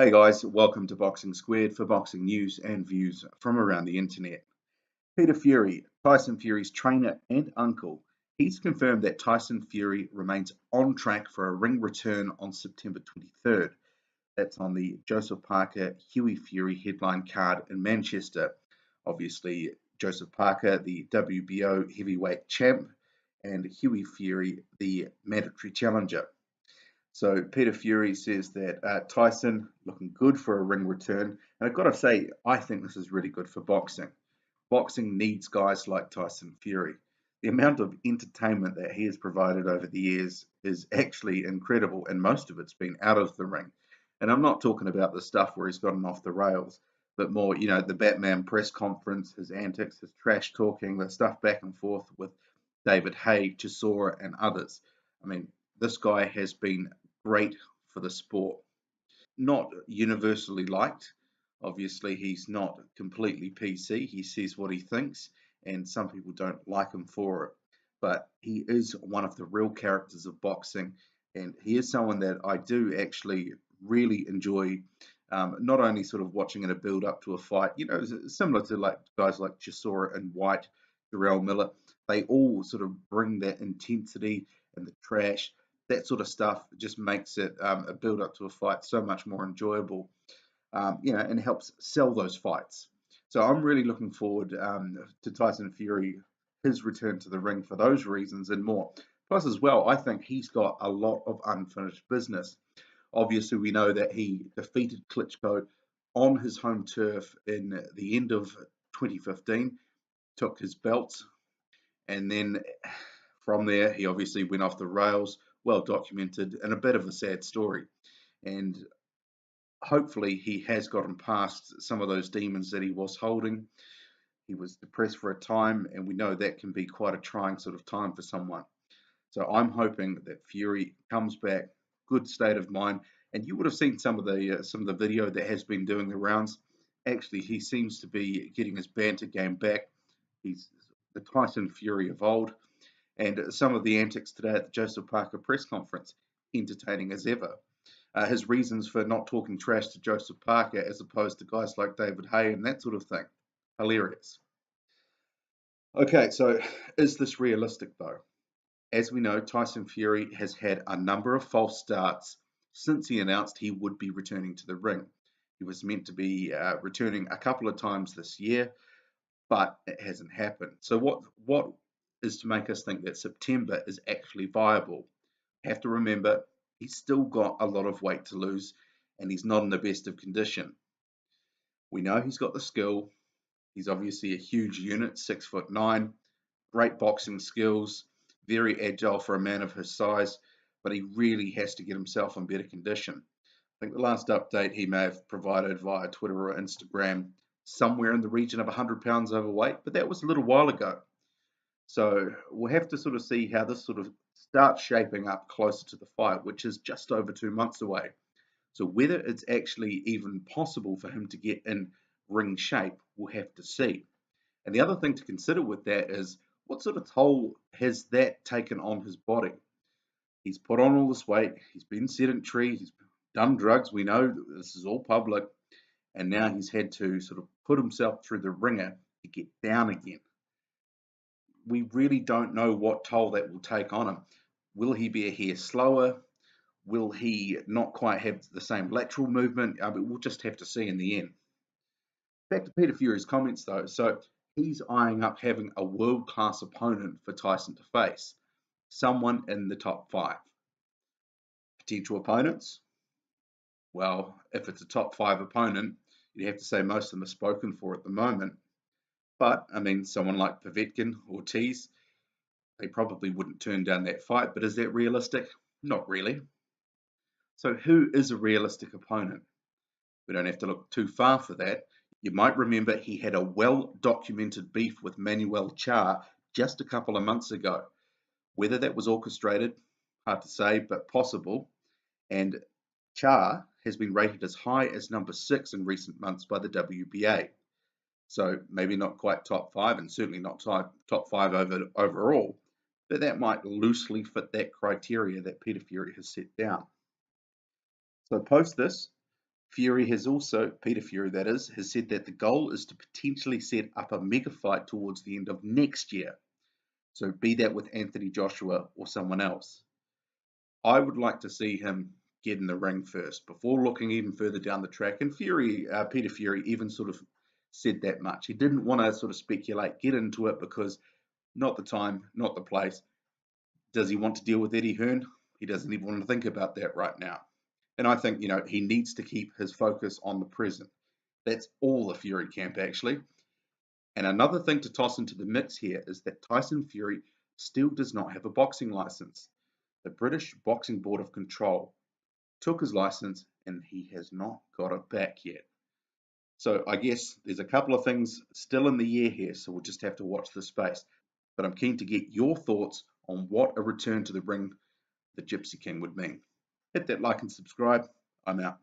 Hey guys, welcome to Boxing Squared for boxing news and views from around the internet. Peter Fury, Tyson Fury's trainer and uncle, he's confirmed that Tyson Fury remains on track for a ring return on September 23rd. That's on the Joseph Parker Hughie Fury headline card in Manchester. Obviously, Joseph Parker, the WBO heavyweight champ, and Hughie Fury, the mandatory challenger. So Peter Fury says that Tyson looking good for a ring return, and I've got to say, I think this is really good for boxing. Boxing needs guys like Tyson Fury. The amount of entertainment that he has provided over the years is actually incredible, and most of it's been out of the ring. And I'm not talking about the stuff where he's gotten off the rails, but more, the Batman press conference, his antics, his trash talking, the stuff back and forth with David Haye, Chisora, and others. I mean, this guy has been great for the sport. Not universally liked. Obviously, he's not completely PC. He says what he thinks, and some people don't like him for it. But he is one of the real characters of boxing, and he is someone that I do actually really enjoy. Not only sort of watching in a build up to a fight, similar to like guys like Chisora and White, Jarrell Miller. They all sort of bring that intensity and the trash, that sort of stuff just makes it a build up to a fight so much more enjoyable, and helps sell those fights. So I'm really looking forward to Tyson Fury, his return to the ring for those reasons and more. Plus, as well, I think he's got a lot of unfinished business. Obviously, we know that he defeated Klitschko on his home turf in the end of 2015, took his belt, and then from there, he obviously went off the rails, well documented, and a bit of a sad story. And hopefully, he has gotten past some of those demons that he was holding. He was depressed for a time, and we know that can be quite a trying sort of time for someone. So I'm hoping that Fury comes back, good state of mind. And you would have seen some of the video that has been doing the rounds. Actually, he seems to be getting his banter game back. He's the Tyson Fury of old. And some of the antics today at the Joseph Parker press conference, entertaining as ever. His reasons for not talking trash to Joseph Parker as opposed to guys like David Haye and that sort of thing. Hilarious. Okay, so is this realistic though? As we know, Tyson Fury has had a number of false starts since he announced he would be returning to the ring. He was meant to be returning a couple of times this year, but it hasn't happened. So what is to make us think that September is actually viable? You have to remember he's still got a lot of weight to lose, and he's not in the best of condition. We know he's got the skill. He's obviously a huge unit, 6'9", great boxing skills, very agile for a man of his size, but he really has to get himself in better condition. I think the last update he may have provided via Twitter or Instagram, somewhere in the region of 100 pounds overweight, but that was a little while ago. So we'll have to sort of see how this sort of starts shaping up closer to the fight, which is just over 2 months away. So whether it's actually even possible for him to get in ring shape, we'll have to see. And the other thing to consider with that is what sort of toll has that taken on his body? He's put on all this weight, he's been sedentary, he's done drugs, we know this is all public, and now he's had to sort of put himself through the ringer to get down again. We really don't know what toll that will take on him. Will he be a hair slower? Will he not quite have the same lateral movement? We'll just have to see in the end. Back to Peter Fury's comments though. So he's eyeing up having a world-class opponent for Tyson to face. Someone in the top 5. Potential opponents? Well, if it's a top 5 opponent, you'd have to say most of them are spoken for at the moment. But, I mean, someone like Povetkin, Ortiz, they probably wouldn't turn down that fight. But is that realistic? Not really. So who is a realistic opponent? We don't have to look too far for that. You might remember he had a well-documented beef with Manuel Char just a couple of months ago. Whether that was orchestrated, hard to say, but possible. And Char has been rated as high as number 6 in recent months by the WBA. So maybe not quite top 5 and certainly not top 5 overall, but that might loosely fit that criteria that Peter Fury has set down. So post this, Fury has also, Peter Fury that is, has said that the goal is to potentially set up a mega fight towards the end of next year. So be that with Anthony Joshua or someone else. I would like to see him get in the ring first before looking even further down the track. And Peter Fury even sort of said that much. He didn't want to sort of speculate, get into it because not the time, not the place. Does he want to deal with Eddie Hearn? He doesn't even want to think about that right now. And I think, he needs to keep his focus on the present. That's all the Fury camp, actually. And another thing to toss into the mix here is that Tyson Fury still does not have a boxing license. The British Boxing Board of Control took his license and he has not got it back yet. So I guess there's a couple of things still in the air here, so we'll just have to watch this space. But I'm keen to get your thoughts on what a return to the ring the Gypsy King would mean. Hit that like and subscribe. I'm out.